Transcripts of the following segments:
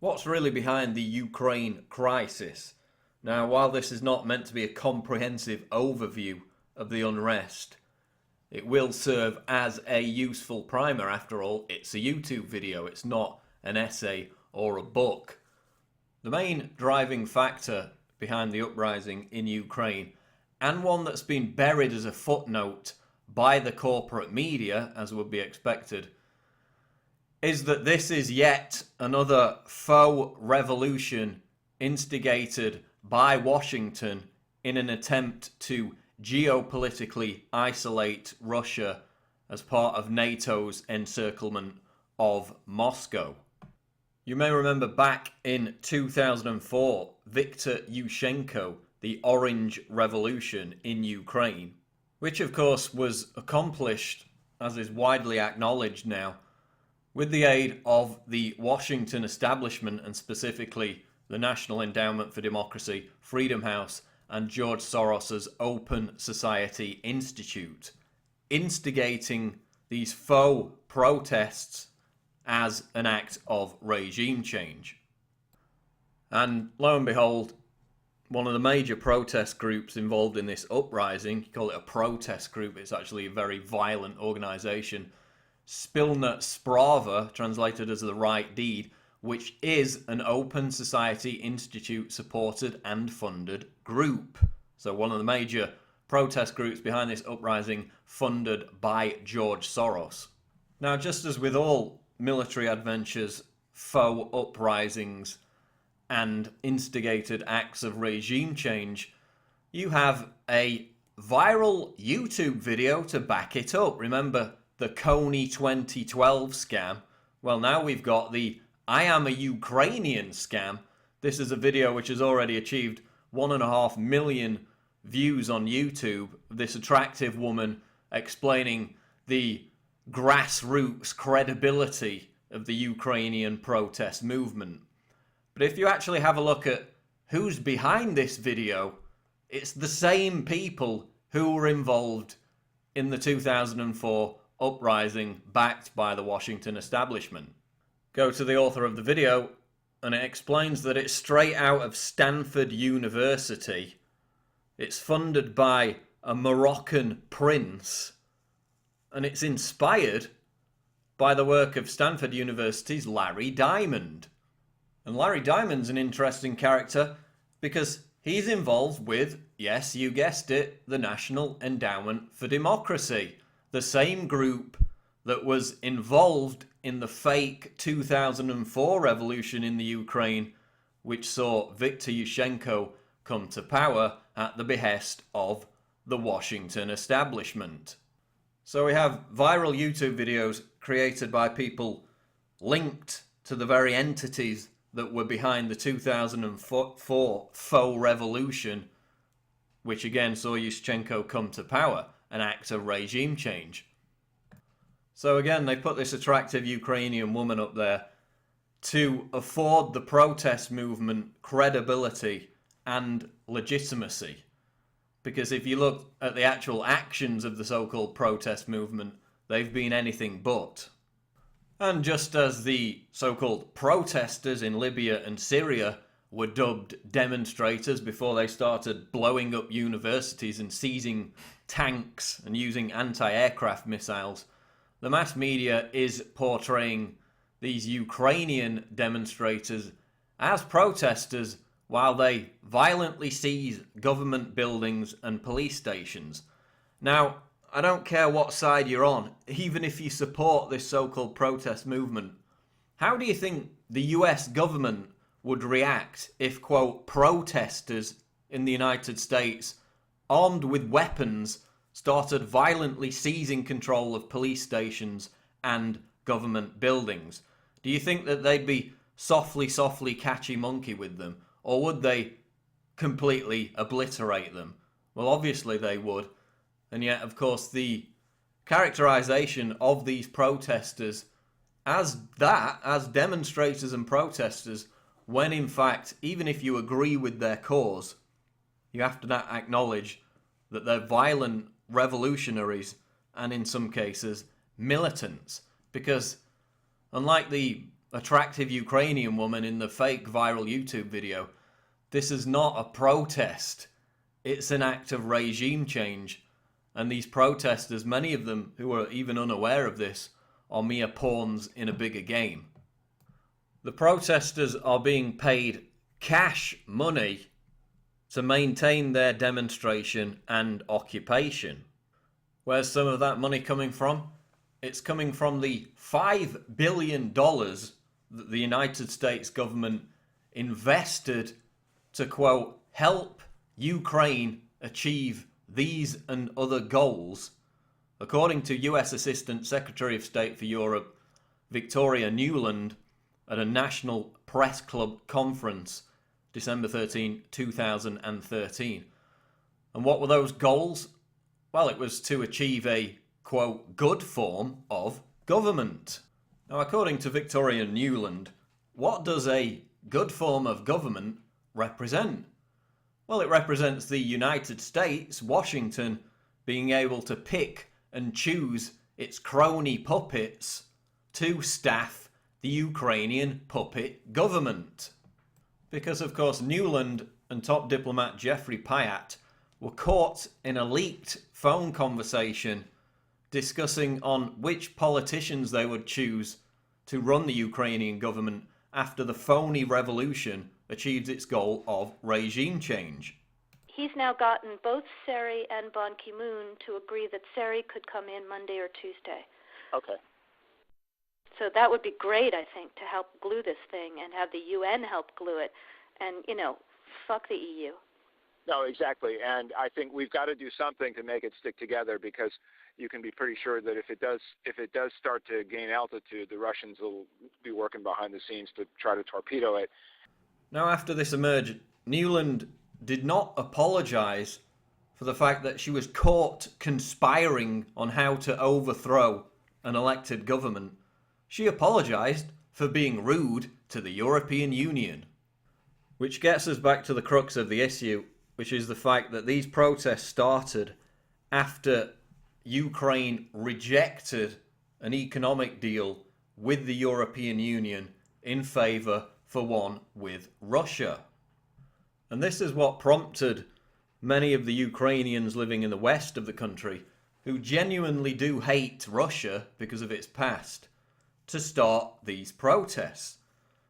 What's really behind the Ukraine crisis? Now, while this is not meant to be a comprehensive overview of the unrest, it will serve as a useful primer. After all, it's a YouTube video, it's not an essay or a book. The main driving factor behind the uprising in Ukraine, and one that's been buried as a footnote by the corporate media, as would be expected, is that this is yet another faux revolution instigated by Washington in an attempt to geopolitically isolate Russia as part of NATO's encirclement of Moscow. You may remember back in 2004, Viktor Yushchenko, the Orange Revolution in Ukraine, which of course was accomplished, as is widely acknowledged now, with the aid of the Washington establishment, and specifically the National Endowment for Democracy, Freedom House, and George Soros's Open Society Institute, instigating these faux protests as an act of regime change. And lo and behold, one of the major protest groups involved in this uprising, you call it a protest group, it's actually a very violent organisation, Spilna Sprava, translated as the Right Deed, which is an Open Society Institute supported and funded group. So one of the major protest groups behind this uprising, funded by George Soros. Now, just as with all military adventures, faux uprisings, and instigated acts of regime change, you have a viral YouTube video to back it up. Remember the Kony 2012 scam? Well, now we've got the I am a Ukrainian scam. This is a video which has already achieved 1.5 million views on YouTube. This attractive woman explaining the grassroots credibility of the Ukrainian protest movement. But if you actually have a look at who's behind this video, it's the same people who were involved in the 2004 uprising backed by the Washington establishment. Go to the author of the video and it explains that it's straight out of Stanford University. It's funded by a Moroccan prince, and it's inspired by the work of Stanford University's Larry Diamond. And Larry Diamond's an interesting character because he's involved with, yes, you guessed it, the National Endowment for Democracy, the same group that was involved in the fake 2004 revolution in the Ukraine, which saw Viktor Yushchenko come to power at the behest of the Washington establishment. So we have viral YouTube videos created by people linked to the very entities that were behind the 2004 faux revolution, which again saw Yushchenko come to power, an act of regime change. So again, they put this attractive Ukrainian woman up there to afford the protest movement credibility and legitimacy. Because if you look at the actual actions of the so-called protest movement, they've been anything but. And just as the so-called protesters in Libya and Syria were dubbed demonstrators before they started blowing up universities and seizing tanks and using anti-aircraft missiles, the mass media is portraying these Ukrainian demonstrators as protesters while they violently seize government buildings and police stations. Now, I don't care what side you're on, even if you support this so-called protest movement, how do you think the US government would react if, quote, protesters in the United States, armed with weapons, started violently seizing control of police stations and government buildings? Do you think that they'd be softly catchy monkey with them, or would they completely obliterate them? Well, obviously they would. And yet, of course, the characterization of these protesters as demonstrators and protesters, when in fact, even if you agree with their cause, you have to acknowledge that they're violent revolutionaries and in some cases militants. Because unlike the attractive Ukrainian woman in the fake viral YouTube video, this is not a protest. It's an act of regime change. And these protesters, many of them who are even unaware of this, are mere pawns in a bigger game. The protesters are being paid cash money to maintain their demonstration and occupation. Where's some of that money coming from? It's coming from the $5 billion that the United States government invested to, quote, help Ukraine achieve these and other goals, according to US Assistant Secretary of State for Europe, Victoria Nuland, at a National Press Club conference, December 13, 2013. And what were those goals? Well, it was to achieve a, quote, good form of government. Now, according to Victoria Nuland, what does a good form of government represent? Well, it represents the United States, Washington, being able to pick and choose its crony puppets to staff the Ukrainian puppet government. Because, of course, Nuland and top diplomat Jeffrey Pyatt were caught in a leaked phone conversation discussing on which politicians they would choose to run the Ukrainian government after the phony revolution achieved its goal of regime change. He's now gotten both Seri and Ban Ki-moon to agree that Seri could come in Monday or Tuesday. Okay. So that would be great, I think, to help glue this thing and have the UN help glue it. And, fuck the EU. No, exactly. And I think we've got to do something to make it stick together, because you can be pretty sure that if it does start to gain altitude, the Russians will be working behind the scenes to try to torpedo it. Now, after this emerged, Nuland did not apologise for the fact that she was caught conspiring on how to overthrow an elected government. She apologised for being rude to the European Union. Which gets us back to the crux of the issue, which is the fact that these protests started after Ukraine rejected an economic deal with the European Union in favour for one with Russia. And this is what prompted many of the Ukrainians living in the west of the country, who genuinely do hate Russia because of its past, to start these protests.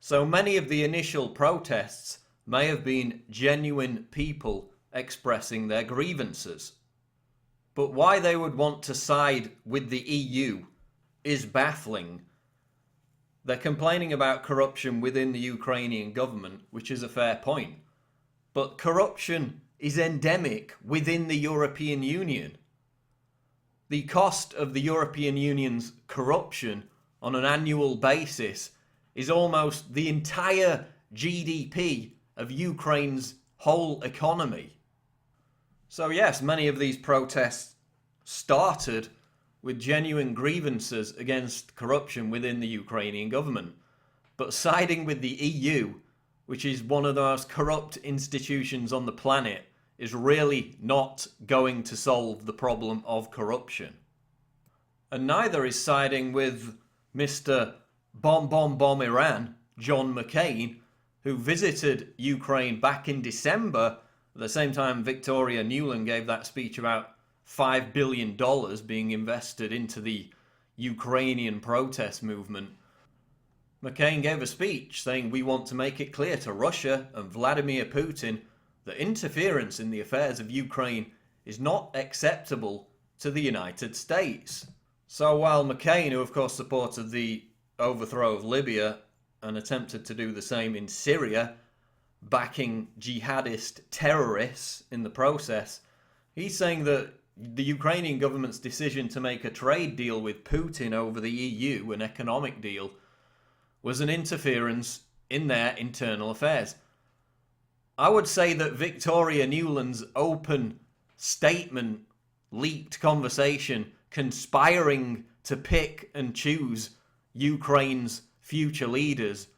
So many of the initial protests may have been genuine people expressing their grievances. But why they would want to side with the EU is baffling. They're complaining about corruption within the Ukrainian government, which is a fair point. But corruption is endemic within the European Union. The cost of the European Union's corruption on an annual basis is almost the entire GDP of Ukraine's whole economy. So yes, many of these protests started with genuine grievances against corruption within the Ukrainian government. But siding with the EU, which is one of the most corrupt institutions on the planet, is really not going to solve the problem of corruption. And neither is siding with Mr. Bomb Iran, John McCain, who visited Ukraine back in December, at the same time Victoria Nuland gave that speech about $5 billion being invested into the Ukrainian protest movement. McCain gave a speech saying, "We want to make it clear to Russia and Vladimir Putin that interference in the affairs of Ukraine is not acceptable to the United States." So while McCain, who of course supported the overthrow of Libya and attempted to do the same in Syria, backing jihadist terrorists in the process, he's saying that the Ukrainian government's decision to make a trade deal with Putin over the EU, an economic deal, was an interference in their internal affairs. I would say that Victoria Nuland's open statement, leaked conversation, conspiring to pick and choose Ukraine's future leaders,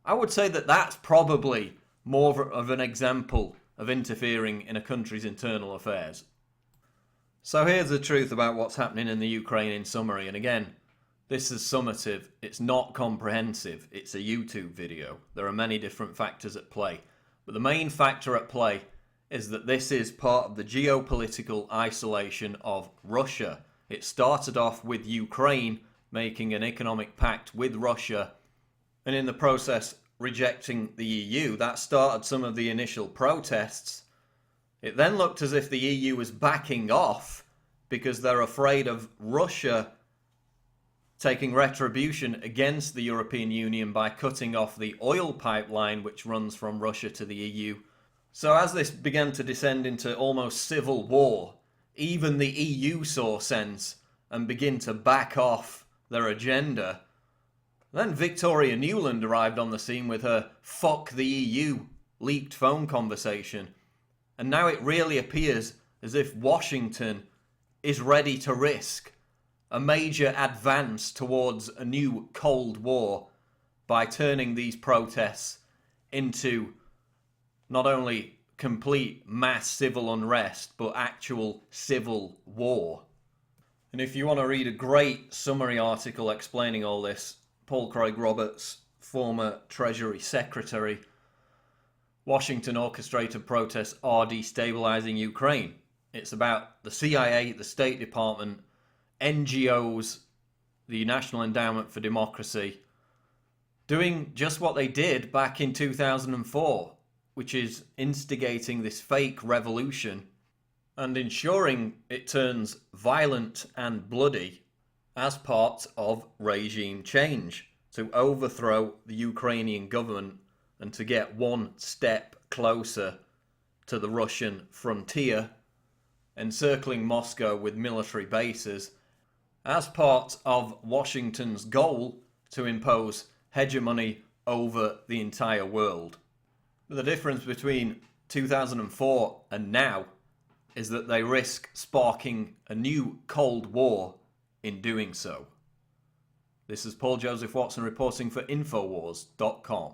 I would say that that's probably more of an example of interfering in a country's internal affairs. So here's the truth about what's happening in the Ukraine in summary. And again, This is summative, it's not comprehensive, it's a YouTube video. There are many different factors at play. But the main factor at play is that this is part of the geopolitical isolation of Russia. It started off with Ukraine making an economic pact with Russia, and in the process rejecting the EU. That started some of the initial protests. It then looked as if the EU was backing off because they're afraid of Russia taking retribution against the European Union by cutting off the oil pipeline which runs from Russia to the EU. So as this began to descend into almost civil war, even the EU saw sense and begin to back off their agenda. Then Victoria Nuland arrived on the scene with her "fuck the EU" leaked phone conversation. And now it really appears as if Washington is ready to risk a major advance towards a new Cold War by turning these protests into not only complete mass civil unrest, but actual civil war. And if you want to read a great summary article explaining all this, Paul Craig-Roberts, former Treasury Secretary, Washington orchestrated protests are destabilizing Ukraine. It's about the CIA, the State Department, NGOs, the National Endowment for Democracy, doing just what they did back in 2004, which is instigating this fake revolution and ensuring it turns violent and bloody as part of regime change to overthrow the Ukrainian government and to get one step closer to the Russian frontier, encircling Moscow with military bases as part of Washington's goal to impose hegemony over the entire world. But the difference between 2004 and now is that they risk sparking a new Cold War in doing so. This is Paul Joseph Watson reporting for Infowars.com.